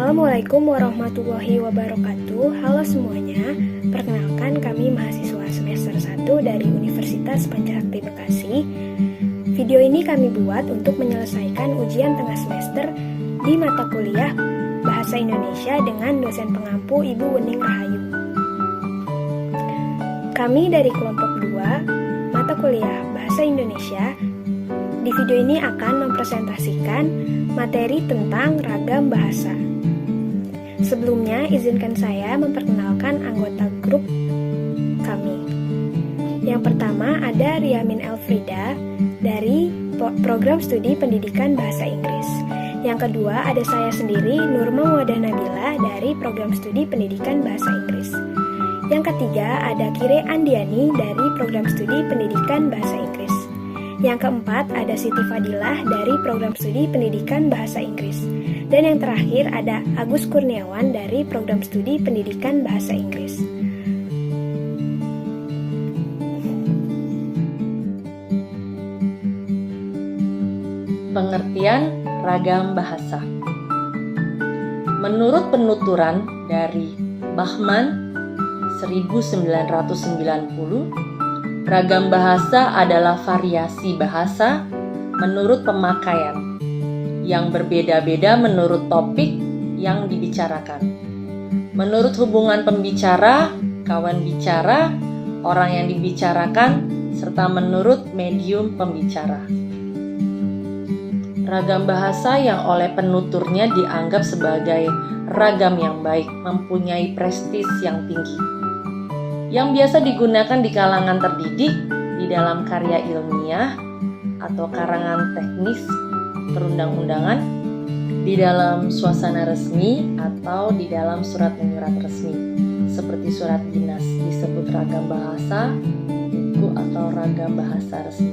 Assalamualaikum warahmatullahi wabarakatuh. Halo semuanya, perkenalkan kami mahasiswa semester 1 dari Universitas Pancasakti Bekasi. Video ini kami buat untuk menyelesaikan ujian tengah semester di mata kuliah Bahasa Indonesia dengan dosen pengampu Ibu Wening Rahayu. Kami dari kelompok 2, mata kuliah Bahasa Indonesia. Di video ini akan mempresentasikan materi tentang ragam bahasa. Sebelumnya, izinkan saya memperkenalkan anggota grup kami. Yang pertama ada Riamin Elfrida dari Program Studi Pendidikan Bahasa Inggris. Yang kedua ada saya sendiri, Nurma Muadah Nabila dari Program Studi Pendidikan Bahasa Inggris. Yang ketiga ada Kire Andiani dari Program Studi Pendidikan Bahasa Inggris. Yang keempat ada Siti Fadilah dari Program Studi Pendidikan Bahasa Inggris. Dan yang terakhir ada Agus Kurniawan dari Program Studi Pendidikan Bahasa Inggris. Pengertian ragam bahasa. Menurut penuturan dari Bachman 1990, ragam bahasa adalah variasi bahasa menurut pemakaian yang berbeda-beda menurut topik yang dibicarakan, menurut hubungan pembicara, kawan bicara, orang yang dibicarakan, serta menurut medium pembicara. Ragam bahasa yang oleh penuturnya dianggap sebagai ragam yang baik, mempunyai prestis yang tinggi, yang biasa digunakan di kalangan terdidik, di dalam karya ilmiah atau karangan teknis perundang-undangan, di dalam suasana resmi atau di dalam surat menyurat resmi, seperti surat dinas disebut ragam bahasa, buku atau ragam bahasa resmi.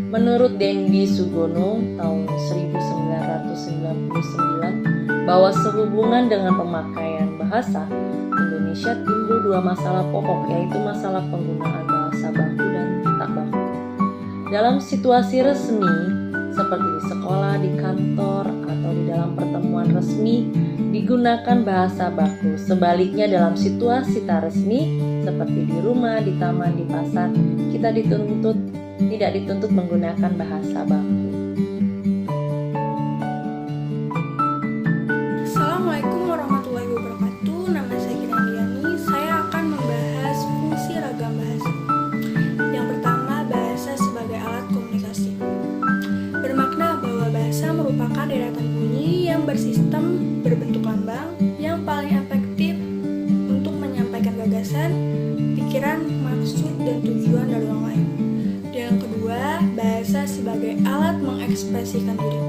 Menurut Dendi Sugono tahun 1999, bahwa sehubungan dengan pemakaian bahasa Indonesia timbul dua masalah pokok, yaitu masalah penggunaan bahasa baku dan tak baku. Dalam situasi resmi seperti di sekolah, di kantor, atau di dalam pertemuan resmi digunakan bahasa baku. Sebaliknya dalam situasi tak resmi seperti di rumah, di taman, di pasar, kita tidak dituntut menggunakan bahasa baku. Assalamualaikum warahmatullahi wabarakatuh. Nama saya Kira Andiani. Saya akan membahas fungsi ragam bahasa. Yang pertama, bahasa sebagai alat komunikasi. Bermakna bahwa bahasa merupakan deretan bunyi yang bersistem berbentuk lambang yang paling efektif untuk menyampaikan gagasan, pikiran, maksud, dan tujuan dari orang lain. Dan yang kedua, bahasa sebagai alat mengekspresikan diri.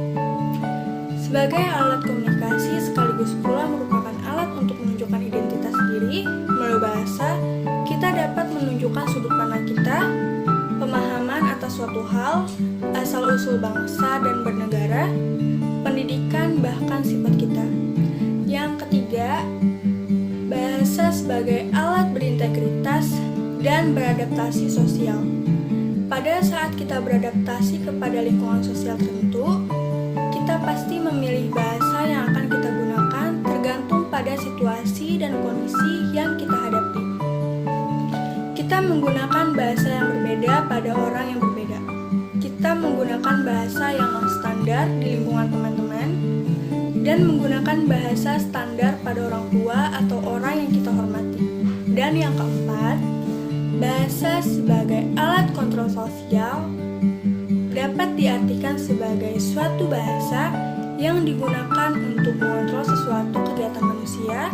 Sebagai alat komunikasi sekaligus pula merupakan alat untuk menunjukkan identitas diri. Melalui bahasa, kita dapat menunjukkan sudut pandang kita, pemahaman atas suatu hal, asal-usul bangsa dan bernegara, pendidikan, bahkan sifat kita. Yang ketiga, bahasa sebagai alat berintegritas dan beradaptasi sosial. Pada saat kita beradaptasi kepada lingkungan sosial tertentu, kita pasti memilih bahasa yang akan kita gunakan tergantung pada situasi dan kondisi yang kita hadapi. Kita menggunakan bahasa yang berbeda pada orang yang berbeda. Kita menggunakan bahasa yang non-standar di lingkungan teman-teman dan menggunakan bahasa standar pada orang tua atau orang yang kita hormati. Dan yang keempat, bahasa sebagai alat kontrol sosial dapat diartikan sebagai suatu bahasa yang digunakan untuk mengontrol sesuatu kegiatan manusia,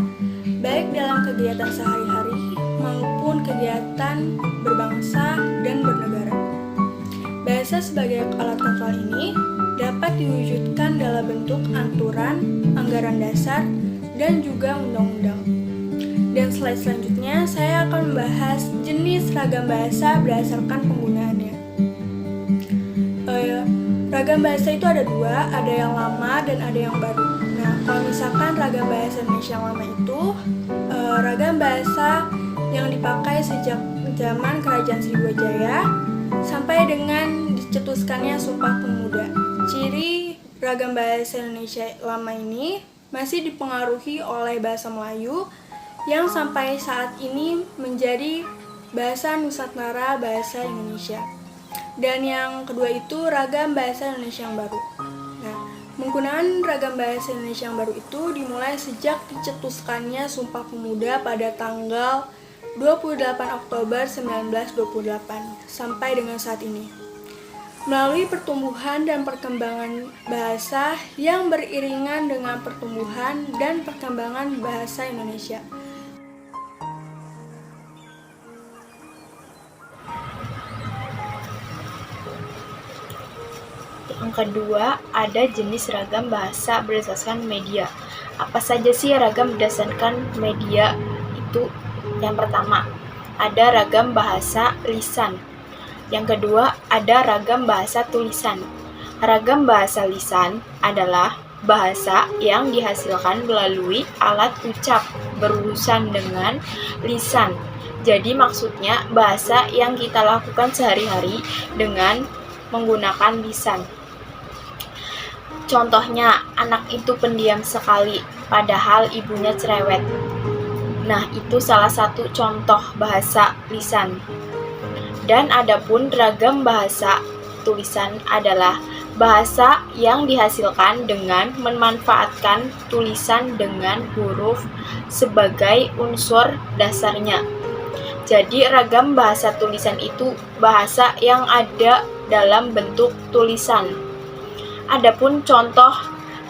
baik dalam kegiatan sehari-hari maupun kegiatan berbangsa dan bernegara. Bahasa sebagai alat kontrol ini dapat diwujudkan dalam bentuk aturan, anggaran dasar, dan juga undang-undang. Dan slide selanjutnya saya akan membahas jenis ragam bahasa berdasarkan penggunaannya. Ragam bahasa itu ada dua, ada yang lama dan ada yang baru. Nah, kalau misalkan ragam bahasa Indonesia yang lama itu ragam bahasa yang dipakai sejak zaman Kerajaan Sriwijaya sampai dengan dicetuskannya Sumpah Pemuda. Ciri ragam bahasa Indonesia lama ini masih dipengaruhi oleh bahasa Melayu yang sampai saat ini menjadi bahasa Nusantara bahasa Indonesia. Dan yang kedua itu ragam bahasa Indonesia yang baru. Nah, penggunaan ragam bahasa Indonesia yang baru itu dimulai sejak dicetuskannya Sumpah Pemuda pada tanggal 28 Oktober 1928 sampai dengan saat ini. Melalui pertumbuhan dan perkembangan bahasa yang beriringan dengan pertumbuhan dan perkembangan bahasa Indonesia. Yang kedua, ada jenis ragam bahasa berdasarkan media. Apa saja sih ragam berdasarkan media itu? Yang pertama, ada ragam bahasa lisan. Yang kedua, ada ragam bahasa tulisan. Ragam bahasa lisan adalah bahasa yang dihasilkan melalui alat ucap berurusan dengan lisan. Jadi maksudnya bahasa yang kita lakukan sehari-hari dengan menggunakan lisan. Contohnya, anak itu pendiam sekali, padahal ibunya cerewet. Nah, itu salah satu contoh bahasa lisan. Dan adapun ragam bahasa tulisan adalah bahasa yang dihasilkan dengan memanfaatkan tulisan dengan huruf sebagai unsur dasarnya. Jadi, ragam bahasa tulisan itu bahasa yang ada dalam bentuk tulisan. Adapun contoh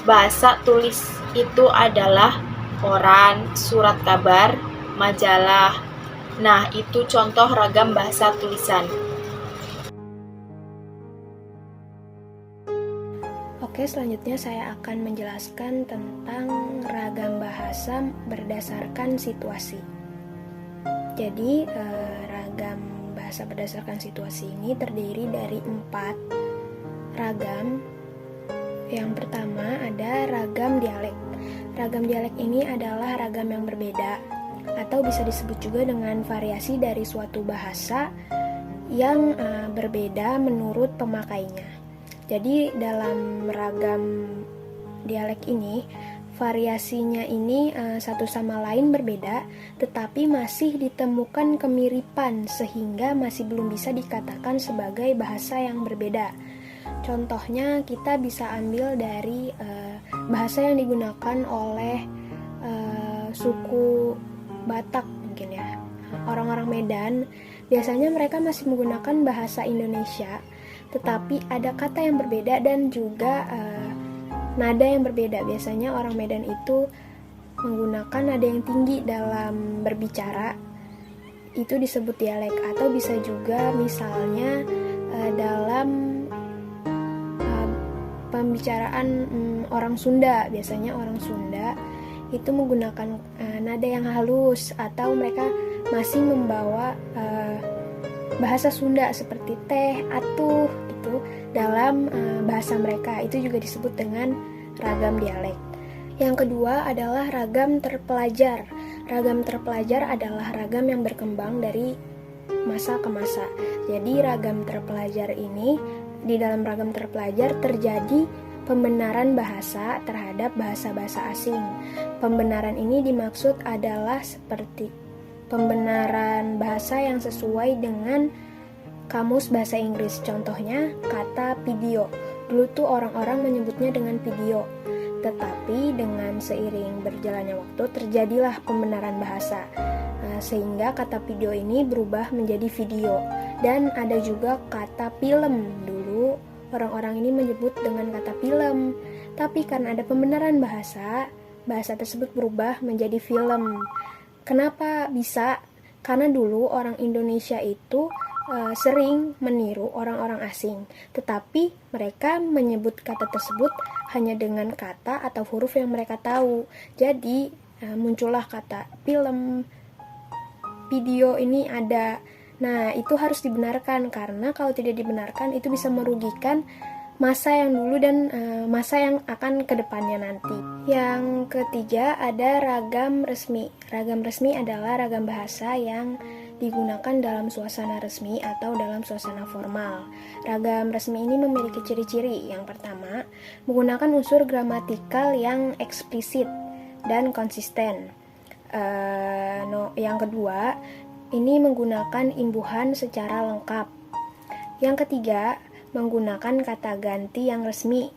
bahasa tulis itu adalah koran, surat kabar, majalah. Nah, itu contoh ragam bahasa tulisan. Oke, selanjutnya saya akan menjelaskan tentang ragam bahasa berdasarkan situasi. Jadi, ragam bahasa berdasarkan situasi ini terdiri dari 4 ragam. Yang pertama ada ragam dialek. Ragam dialek ini adalah ragam yang berbeda, atau bisa disebut juga dengan variasi dari suatu bahasa yang berbeda menurut pemakainya. Jadi dalam ragam dialek ini, variasinya ini satu sama lain berbeda, tetapi masih ditemukan kemiripan sehingga masih belum bisa dikatakan sebagai bahasa yang berbeda. Contohnya kita bisa ambil dari bahasa yang digunakan oleh suku Batak mungkin ya. Orang-orang Medan biasanya mereka masih menggunakan bahasa Indonesia, tetapi ada kata yang berbeda dan juga nada yang berbeda. Biasanya orang Medan itu menggunakan nada yang tinggi dalam berbicara, itu disebut dialek. Atau bisa juga misalnya dalam pembicaraan orang Sunda, biasanya orang Sunda itu menggunakan nada yang halus, atau mereka masih membawa bahasa Sunda seperti teh, atuh gitu dalam bahasa mereka. Itu juga disebut dengan ragam dialek. Yang kedua adalah ragam terpelajar. Ragam terpelajar adalah ragam yang berkembang dari masa ke masa. Jadi ragam terpelajar ini, di dalam ragam terpelajar terjadi pembenaran bahasa terhadap bahasa-bahasa asing. Pembenaran ini dimaksud adalah seperti pembenaran bahasa yang sesuai dengan kamus bahasa Inggris. Contohnya kata video. Dulu tuh orang-orang menyebutnya dengan video. Tetapi dengan seiring berjalannya waktu terjadilah pembenaran bahasa. Sehingga kata video ini berubah menjadi video. Dan ada juga kata film. Dulu orang-orang ini menyebut dengan kata film, tapi karena ada pembenaran bahasa, bahasa tersebut berubah menjadi film. Kenapa bisa? Karena dulu orang Indonesia itu sering meniru orang-orang asing, tetapi mereka menyebut kata tersebut hanya dengan kata atau huruf yang mereka tahu. Jadi muncullah kata film, video ini ada. Nah, itu harus dibenarkan, karena kalau tidak dibenarkan itu bisa merugikan masa yang dulu dan masa yang akan kedepannya nanti. Yang ketiga ada ragam resmi. Ragam resmi adalah ragam bahasa yang digunakan dalam suasana resmi atau dalam suasana formal. Ragam resmi ini memiliki ciri-ciri. Yang pertama, menggunakan unsur gramatikal yang eksplisit. dan konsisten. Yang kedua, ini menggunakan imbuhan secara lengkap. Yang ketiga, menggunakan kata ganti yang resmi.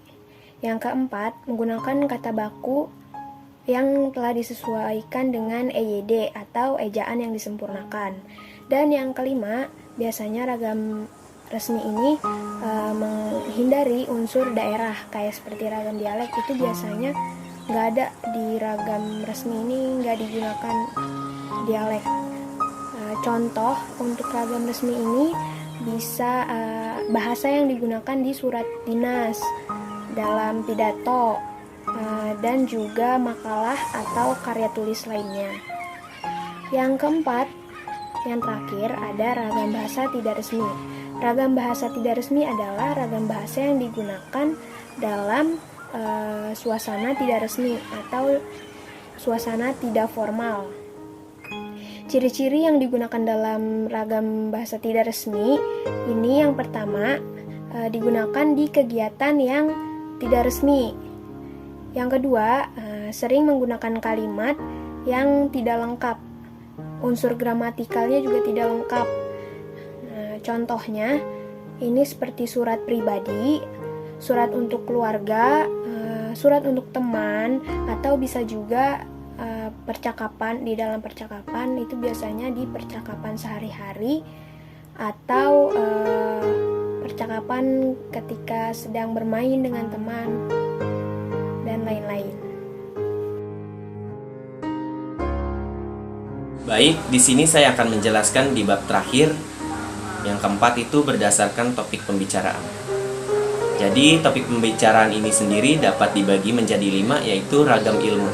Yang keempat, menggunakan kata baku yang telah disesuaikan dengan EYD atau ejaan yang disempurnakan. Dan yang kelima, biasanya ragam resmi ini menghindari unsur daerah, kayak seperti ragam dialek itu biasanya nggak ada di ragam resmi ini, nggak digunakan dialek. Contoh untuk ragam resmi ini bisa bahasa yang digunakan di surat dinas, dalam pidato, dan juga makalah atau karya tulis lainnya. Yang keempat, yang terakhir ada ragam bahasa tidak resmi. Ragam bahasa tidak resmi adalah ragam bahasa yang digunakan dalam suasana tidak resmi atau suasana tidak formal. Ciri-ciri yang digunakan dalam ragam bahasa tidak resmi ini yang pertama, digunakan di kegiatan yang tidak resmi. Yang kedua, sering menggunakan kalimat yang tidak lengkap. Unsur gramatikalnya juga tidak lengkap. Contohnya, ini seperti surat pribadi, surat untuk keluarga, surat untuk teman, atau bisa juga percakapan. Di dalam percakapan itu biasanya di percakapan sehari-hari atau percakapan ketika sedang bermain dengan teman dan lain-lain. Baik, di sini saya akan menjelaskan di bab terakhir. Yang keempat itu berdasarkan topik pembicaraan. Jadi topik pembicaraan ini sendiri dapat dibagi menjadi 5, yaitu ragam ilmu.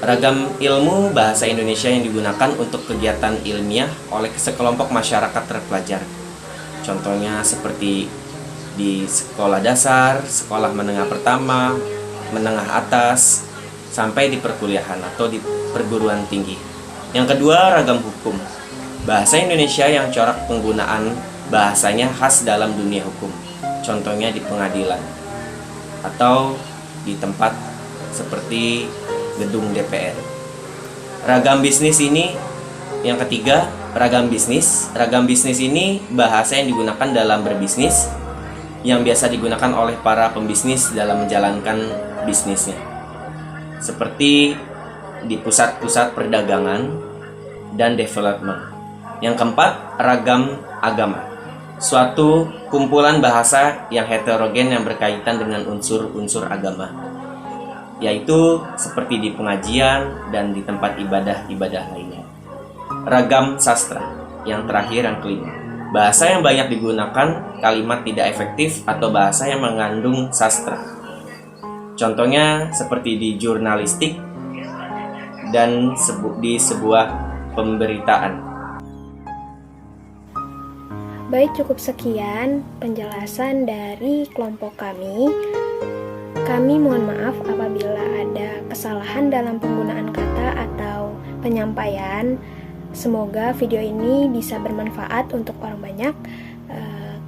Ragam ilmu bahasa Indonesia yang digunakan untuk kegiatan ilmiah oleh sekelompok masyarakat terpelajar. Contohnya seperti di sekolah dasar, sekolah menengah pertama, menengah atas, sampai di perkuliahan atau di perguruan tinggi. Yang kedua, ragam hukum. Bahasa Indonesia yang corak penggunaan bahasanya khas dalam dunia hukum. Contohnya di pengadilan atau di tempat seperti gedung DPR. Ragam bisnis ini yang ketiga, ragam bisnis. Ragam bisnis ini bahasa yang digunakan dalam berbisnis, yang biasa digunakan oleh para pembisnis dalam menjalankan bisnisnya. Seperti di pusat-pusat perdagangan dan development. Yang keempat, ragam agama. Suatu kumpulan bahasa yang heterogen yang berkaitan dengan unsur-unsur agama, yaitu seperti di pengajian dan di tempat ibadah-ibadah lainnya. Ragam sastra, yang terakhir yang kelima. Bahasa yang banyak digunakan kalimat tidak efektif atau bahasa yang mengandung sastra. Contohnya seperti di jurnalistik dan di sebuah pemberitaan. Baik, cukup sekian penjelasan dari kelompok kami. Kami mohon maaf apabila ada kesalahan dalam penggunaan kata atau penyampaian. Semoga video ini bisa bermanfaat untuk orang banyak.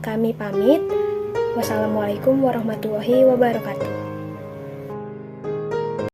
Kami pamit. Wassalamualaikum warahmatullahi wabarakatuh.